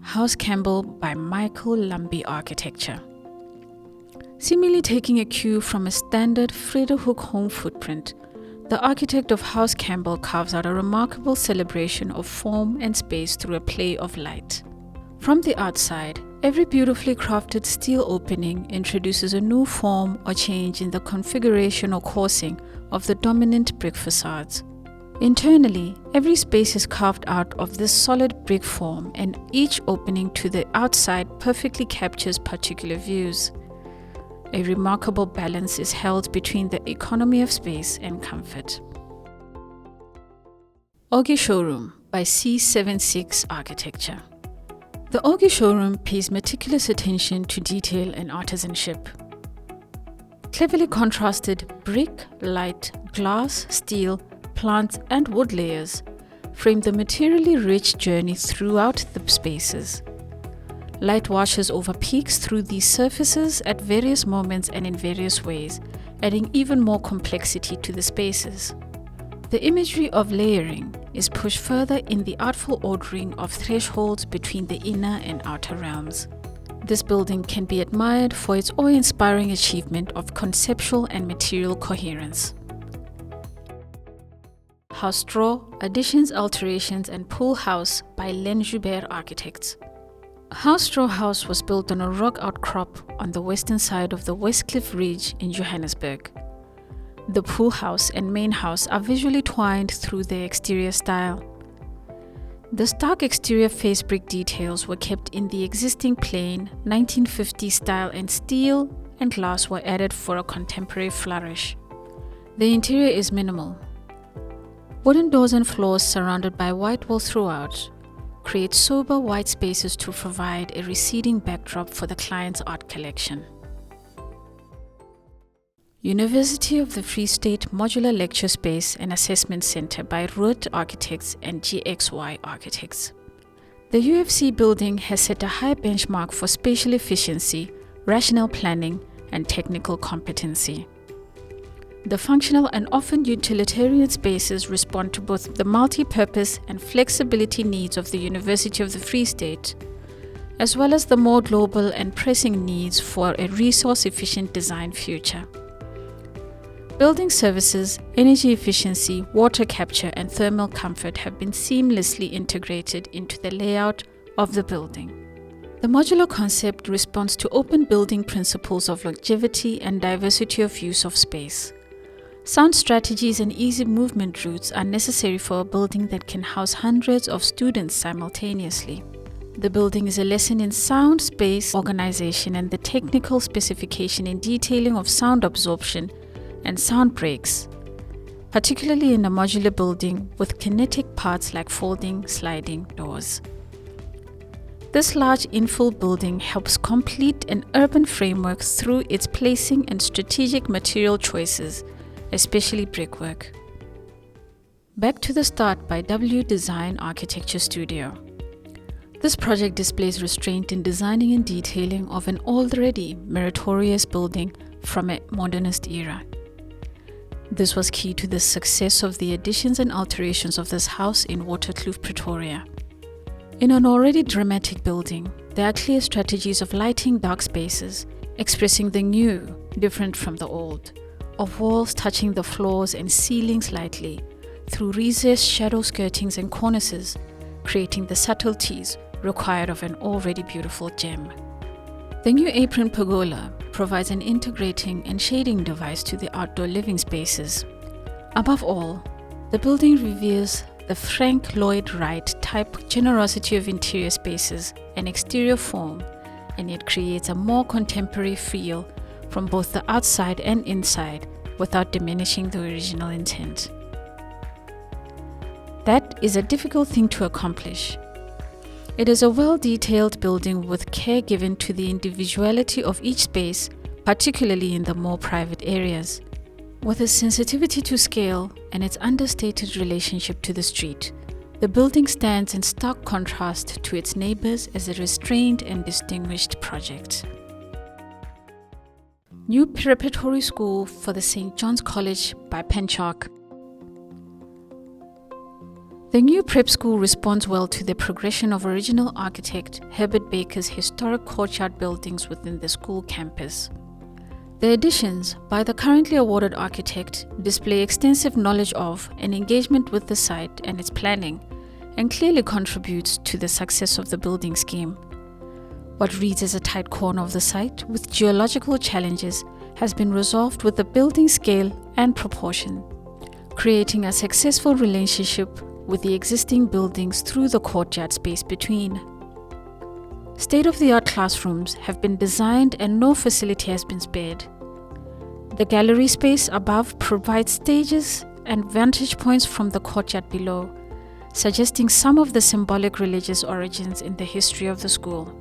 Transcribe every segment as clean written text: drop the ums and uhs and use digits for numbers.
House Campbell by Michael Lumby Architecture. Seemingly taking a cue from a standard Frederhoek home footprint, the architect of House Campbell carves out a remarkable celebration of form and space through a play of light. From the outside, every beautifully crafted steel opening introduces a new form or change in the configuration or coursing of the dominant brick facades. Internally, every space is carved out of this solid brick form, and each opening to the outside perfectly captures particular views. A remarkable balance is held between the economy of space and comfort. Augie Showroom by C76 Architecture. The Augie Showroom pays meticulous attention to detail and artisanship. Cleverly contrasted brick, light, glass, steel, plants and wood layers frame the materially rich journey throughout the spaces. Light washes over peaks through these surfaces at various moments and in various ways, adding even more complexity to the spaces. The imagery of layering is pushed further in the artful ordering of thresholds between the inner and outer realms. This building can be admired for its awe-inspiring achievement of conceptual and material coherence. House Straw, Additions, Alterations and Pool House by Len Joubert Architects. House Straw House was built on a rock outcrop on the western side of the Westcliff Ridge in Johannesburg. The pool house and main house are visually twined through their exterior style. The stark exterior face brick details were kept in the existing plain 1950s style, and steel and glass were added for a contemporary flourish. The interior is minimal. Wooden doors and floors surrounded by white walls throughout create sober white spaces to provide a receding backdrop for the client's art collection. University of the Free State Modular Lecture Space and Assessment Center by Root Architects and GXY Architects. The UFC building has set a high benchmark for spatial efficiency, rational planning, and technical competency. The functional and often utilitarian spaces respond to both the multi-purpose and flexibility needs of the University of the Free State, as well as the more global and pressing needs for a resource-efficient design future. Building services, energy efficiency, water capture, and thermal comfort have been seamlessly integrated into the layout of the building. The modular concept responds to open building principles of longevity and diversity of use of space. Sound strategies and easy movement routes are necessary for a building that can house hundreds of students simultaneously. The building is a lesson in sound space organization and the technical specification in detailing of sound absorption and sound breaks, particularly in a modular building with kinetic parts like folding, sliding doors. This large infill building helps complete an urban framework through its placing and strategic material choices, especially brickwork. Back to the Start by W Design Architecture Studio. This project displays restraint in designing and detailing of an already meritorious building from a modernist era. This was key to the success of the additions and alterations of this house in Waterkloof, Pretoria. In an already dramatic building, there are clear strategies of lighting dark spaces, expressing the new, different from the old, of walls touching the floors and ceiling slightly, through recessed shadow skirtings and cornices, creating the subtleties required of an already beautiful gem. The new apron pergola provides an integrating and shading device to the outdoor living spaces. Above all, the building reveres the Frank Lloyd Wright type generosity of interior spaces and exterior form, and yet creates a more contemporary feel from both the outside and inside without diminishing the original intent. That is a difficult thing to accomplish. It is a well-detailed building with care given to the individuality of each space, particularly in the more private areas. With a sensitivity to scale and its understated relationship to the street, the building stands in stark contrast to its neighbors as a restrained and distinguished project. New Preparatory School for the St. John's College by Penchak. The new prep school responds well to the progression of original architect Herbert Baker's historic courtyard buildings within the school campus. The additions by the currently awarded architect display extensive knowledge of and engagement with the site and its planning, and clearly contributes to the success of the building scheme. What reads as a tight corner of the site with geological challenges has been resolved with the building scale and proportion, creating a successful relationship with the existing buildings through the courtyard space between. State-of-the-art classrooms have been designed and no facility has been spared. The gallery space above provides stages and vantage points from the courtyard below, suggesting some of the symbolic religious origins in the history of the school.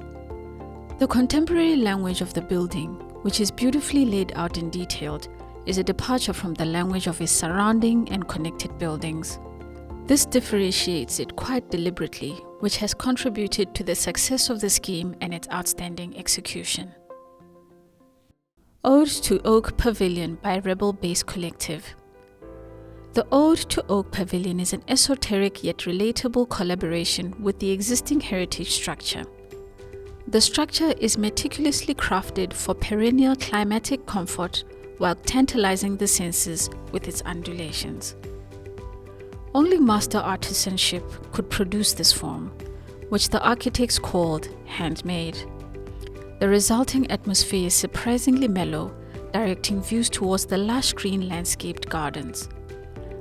The contemporary language of the building, which is beautifully laid out and detailed, is a departure from the language of its surrounding and connected buildings. This differentiates it quite deliberately, which has contributed to the success of the scheme and its outstanding execution. Ode to Oak Pavilion by Rebel Base Collective. The Ode to Oak Pavilion is an esoteric yet relatable collaboration with the existing heritage structure. The structure is meticulously crafted for perennial climatic comfort while tantalizing the senses with its undulations. Only master artisanship could produce this form, which the architects called handmade. The resulting atmosphere is surprisingly mellow, directing views towards the lush green landscaped gardens.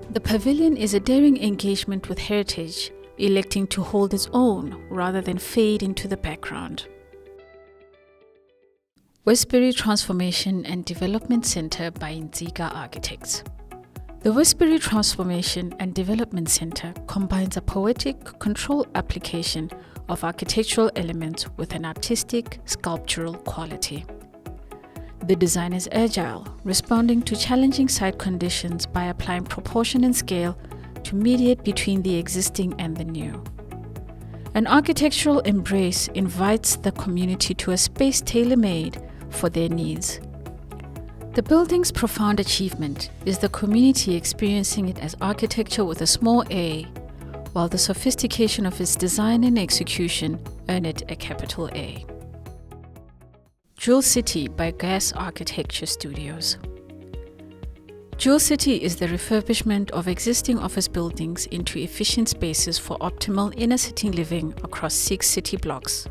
The pavilion is a daring engagement with heritage, electing to hold its own rather than fade into the background. Westbury Transformation and Development Center by Nzika Architects. The Westbury Transformation and Development Center combines a poetic control application of architectural elements with an artistic, sculptural quality. The design is agile, responding to challenging site conditions by applying proportion and scale to mediate between the existing and the new. An architectural embrace invites the community to a space tailor-made for their needs. The building's profound achievement is the community experiencing it as architecture with a small a, while the sophistication of its design and execution earn it a capital A. Jewel City by Gas Architecture Studios. Jewel City is the refurbishment of existing office buildings into efficient spaces for optimal inner-city living across 6 city blocks.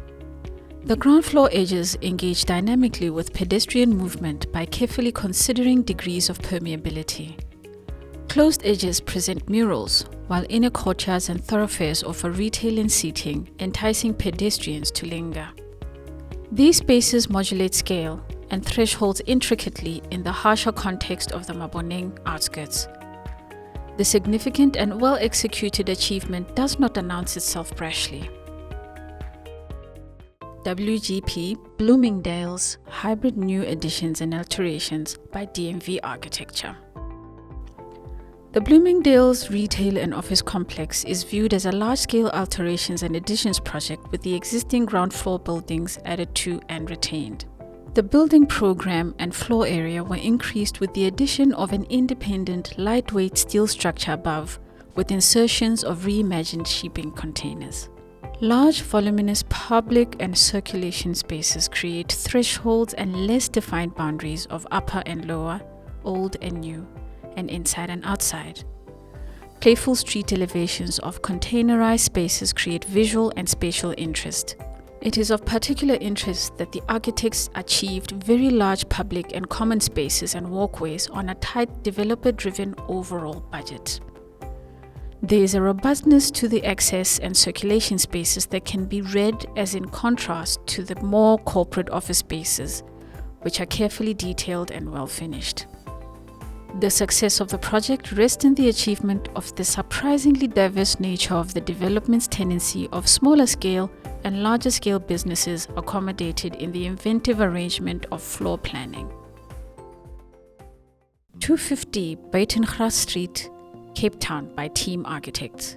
The ground floor edges engage dynamically with pedestrian movement by carefully considering degrees of permeability. Closed edges present murals, while inner courtyards and thoroughfares offer retail and seating, enticing pedestrians to linger. These spaces modulate scale and thresholds intricately in the harsher context of the Maboneng outskirts. The significant and well-executed achievement does not announce itself brashly. WGP Bloomingdale's Hybrid New Additions and Alterations by DMV Architecture. The Bloomingdale's retail and office complex is viewed as a large-scale alterations and additions project with the existing ground floor buildings added to and retained. The building program and floor area were increased with the addition of an independent, lightweight steel structure above, with insertions of reimagined shipping containers. Large, voluminous public and circulation spaces create thresholds and less defined boundaries of upper and lower, old and new, and inside and outside. Playful street elevations of containerized spaces create visual and spatial interest. It is of particular interest that the architects achieved very large public and common spaces and walkways on a tight developer-driven overall budget. There is a robustness to the access and circulation spaces that can be read as in contrast to the more corporate office spaces, which are carefully detailed and well finished. The success of the project rests in the achievement of the surprisingly diverse nature of the development's tendency of smaller scale and larger scale businesses accommodated in the inventive arrangement of floor planning. 250 Buitengracht Street, Cape Town by Team Architects.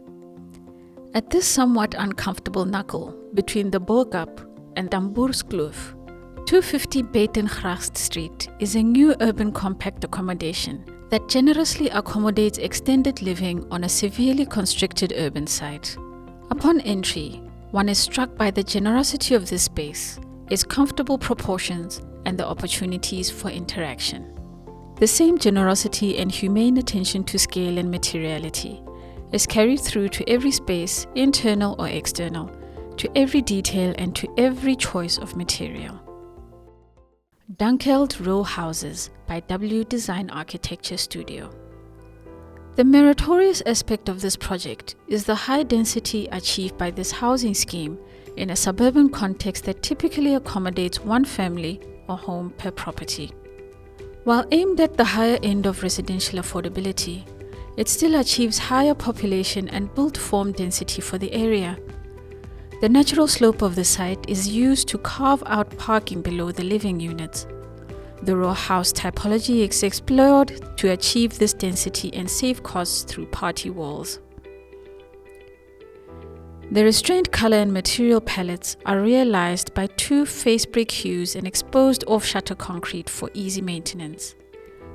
At this somewhat uncomfortable knuckle between the Boerkap and Tamboerskloof, 250 Buitengracht Street is a new urban compact accommodation that generously accommodates extended living on a severely constricted urban site. Upon entry, one is struck by the generosity of this space, its comfortable proportions, and the opportunities for interaction. The same generosity and humane attention to scale and materiality is carried through to every space, internal or external, to every detail and to every choice of material. Dunkeld Row Houses by W Design Architecture Studio. The meritorious aspect of this project is the high density achieved by this housing scheme in a suburban context that typically accommodates one family or home per property. While aimed at the higher end of residential affordability, it still achieves higher population and built form density for the area. The natural slope of the site is used to carve out parking below the living units. The row house typology is explored to achieve this density and save costs through party walls. The restrained color and material palettes are realized by two face brick hues and exposed off-shutter concrete for easy maintenance.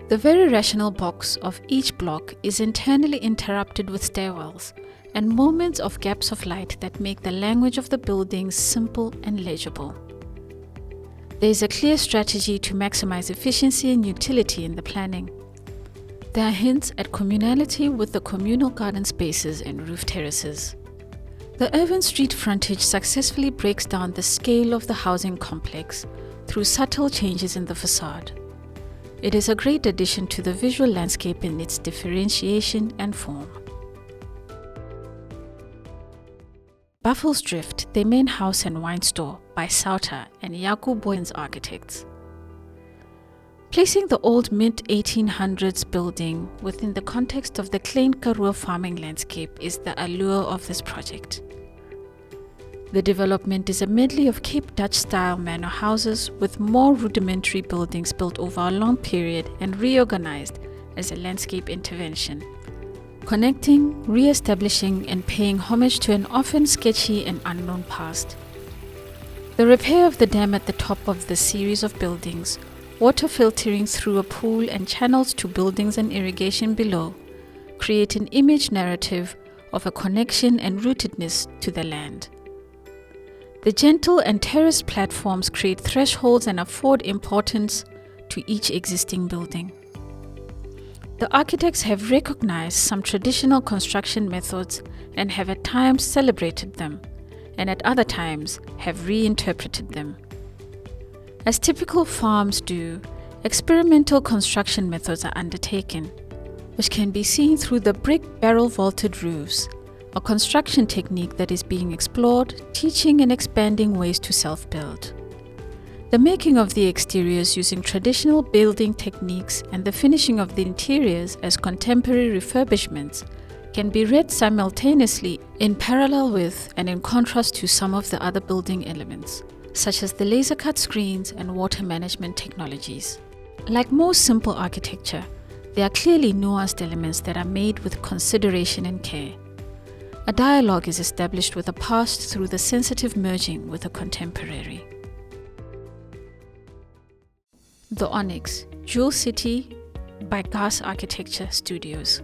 The very rational box of each block is internally interrupted with stairwells and moments of gaps of light that make the language of the buildings simple and legible. There is a clear strategy to maximize efficiency and utility in the planning. There are hints at communality with the communal garden spaces and roof terraces. The urban street frontage successfully breaks down the scale of the housing complex through subtle changes in the facade. It is a great addition to the visual landscape in its differentiation and form. Buffels Drift, their main house and wine store by Sauter and Jaco Boyens Architects. Placing the old mid-1800s building within the context of the Klein Karoo farming landscape is the allure of this project. The development is a medley of Cape Dutch-style manor houses with more rudimentary buildings built over a long period and reorganized as a landscape intervention, connecting, re-establishing and paying homage to an often sketchy and unknown past. The repair of the dam at the top of the series of buildings, water filtering through a pool and channels to buildings and irrigation below, create an image narrative of a connection and rootedness to the land. The gentle and terraced platforms create thresholds and afford importance to each existing building. The architects have recognized some traditional construction methods and have at times celebrated them, and at other times have reinterpreted them. As typical farms do, experimental construction methods are undertaken, which can be seen through the brick barrel vaulted roofs, a construction technique that is being explored, teaching and expanding ways to self-build. The making of the exteriors using traditional building techniques and the finishing of the interiors as contemporary refurbishments can be read simultaneously in parallel with and in contrast to some of the other building elements, such as the laser-cut screens and water management technologies. Like most simple architecture, there are clearly nuanced elements that are made with consideration and care. A dialogue is established with the past through the sensitive merging with the contemporary. The Onyx, Jewel City by Gas Architecture Studios.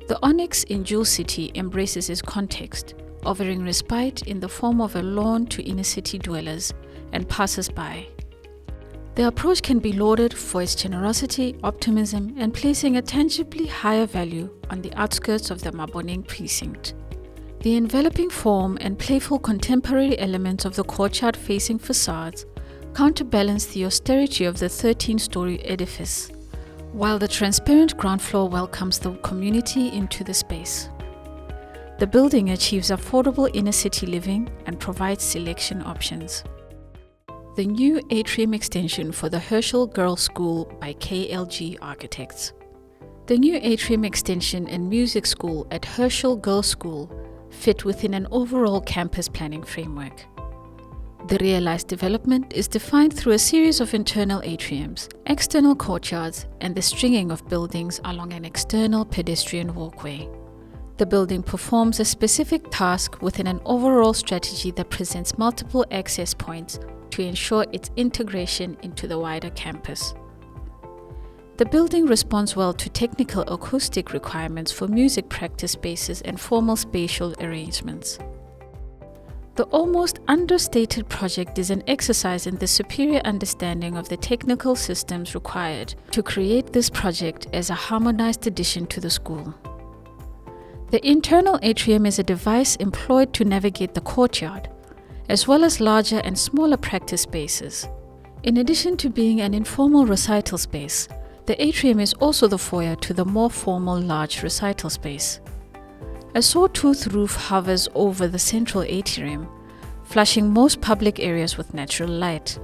The Onyx in Jewel City embraces its context, offering respite in the form of a lawn to inner city dwellers and passers-by. The approach can be lauded for its generosity, optimism, and placing a tangibly higher value on the outskirts of the Maboneng precinct. The enveloping form and playful contemporary elements of the courtyard-facing facades counterbalance the austerity of the 13-story edifice, while the transparent ground floor welcomes the community into the space. The building achieves affordable inner-city living and provides selection options. The new atrium extension for the Herschel Girls' School by KLG Architects. The new atrium extension and music school at Herschel Girls' School fit within an overall campus planning framework. The realized development is defined through a series of internal atriums, external courtyards, and the stringing of buildings along an external pedestrian walkway. The building performs a specific task within an overall strategy that presents multiple access points to ensure its integration into the wider campus. The building responds well to technical acoustic requirements for music practice spaces and formal spatial arrangements. The almost understated project is an exercise in the superior understanding of the technical systems required to create this project as a harmonized addition to the school. The internal atrium is a device employed to navigate the courtyard, as well as larger and smaller practice spaces. In addition to being an informal recital space, the atrium is also the foyer to the more formal large recital space. A sawtooth roof hovers over the central atrium, flushing most public areas with natural light.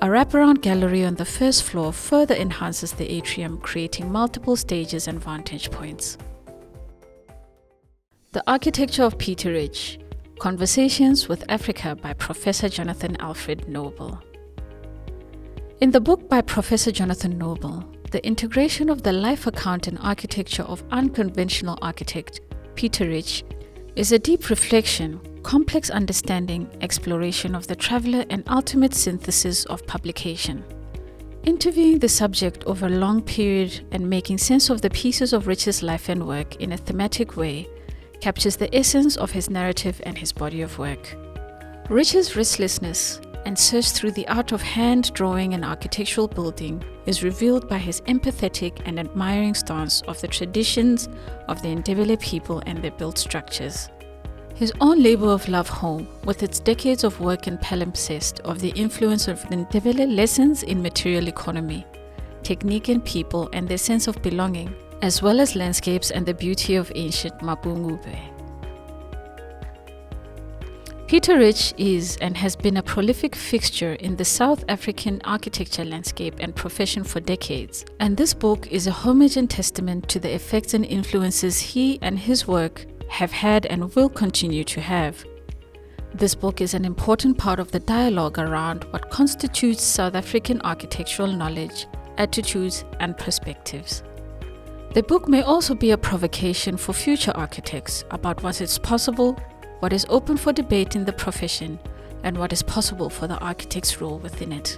A wraparound gallery on the first floor further enhances the atrium, creating multiple stages and vantage points. The Architecture of Peterage: Conversations with Africa by Professor Jonathan Alfred Noble. In the book by Professor Jonathan Noble, The Integration of the Life Account and Architecture of Unconventional Architect Peterage is a deep reflection, complex understanding, exploration of the traveler, and ultimate synthesis of publication. Interviewing the subject over a long period and making sense of the pieces of Rich's life and work in a thematic way captures the essence of his narrative and his body of work. Rich's restlessness and search through the art of hand drawing and architectural building is revealed by his empathetic and admiring stance of the traditions of the Ndebele people and their built structures. His own labor of love home, with its decades of work and palimpsest of the influence of the Ndebele lessons in material economy, technique and people and their sense of belonging, as well as landscapes and the beauty of ancient Mapungube. Peterage is and has been a prolific fixture in the South African architecture landscape and profession for decades, and this book is a homage and testament to the effects and influences he and his work have had and will continue to have. This book is an important part of the dialogue around what constitutes South African architectural knowledge, attitudes, and perspectives. The book may also be a provocation for future architects about what is possible, what is open for debate in the profession, and what is possible for the architect's role within it.